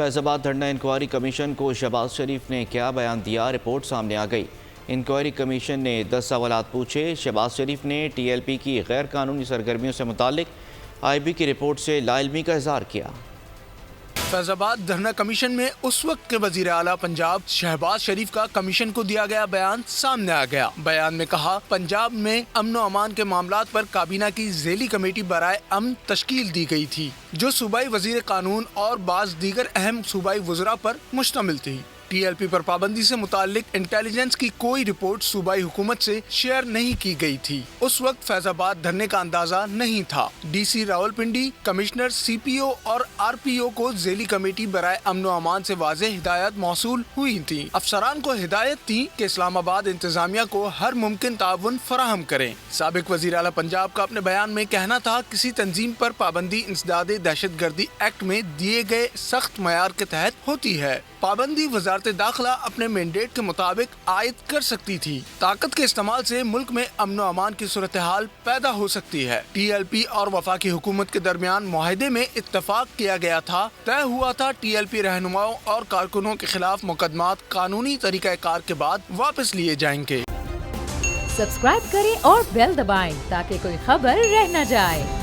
فیض آباد دھرنا inquiry commission کو شہباز شریف نے کیا بیان دیا، رپورٹ سامنے آ گئی۔ انکوائری کمیشن نے 10 سوالات پوچھے۔ شہباز شریف نے ٹی ایل پی کی غیر قانونی سرگرمیوں سے متعلق آئی بی کی رپورٹ سے لا علمی کا اظہار کیا۔ فیض آباد دھرنا کمیشن میں اس وقت کے وزیر اعلیٰ پنجاب شہباز شریف کا کمیشن کو دیا گیا بیان سامنے آ گیا۔ بیان میں کہا، پنجاب میں امن و امان کے معاملات پر کابینہ کی ذیلی کمیٹی برائے امن تشکیل دی گئی تھی، جو صوبائی وزیر قانون اور بعض دیگر اہم صوبائی وزراء پر مشتمل تھی۔ ٹی ایل پی پر پابندی سے متعلق انٹیلیجنس کی کوئی رپورٹ صوبائی حکومت سے شیئر نہیں کی گئی تھی۔ اس وقت فیض آباد دھرنے کا اندازہ نہیں تھا۔ ڈی سی راولپنڈی، کمشنر، سی پی او اور آر پی او کو ذیلی کمیٹی برائے امن و امان سے واضح ہدایات موصول ہوئی تھیں۔ افسران کو ہدایت تھی کہ اسلام آباد انتظامیہ کو ہر ممکن تعاون فراہم کریں۔ سابق وزیر اعلیٰ پنجاب کا اپنے بیان میں کہنا تھا، کسی تنظیم پر پابندی انسداد دہشت گردی ایکٹ میں دیے گئے سخت معیار کے تحت ہوتی ہے۔ پابندی وزارت داخلہ اپنے مینڈیٹ کے مطابق عائد کر سکتی تھی۔ طاقت کے استعمال سے ملک میں امن و امان کی صورتحال پیدا ہو سکتی ہے۔ ٹی ایل پی اور وفاقی حکومت کے درمیان معاہدے میں اتفاق کیا گیا تھا، طے ہوا تھا ٹی ایل پی رہنماؤں اور کارکنوں کے خلاف مقدمات قانونی طریقہ کار کے بعد واپس لیے جائیں گے۔ سبسکرائب کریں اور بیل دبائیں تاکہ کوئی خبر رہ نہ جائے۔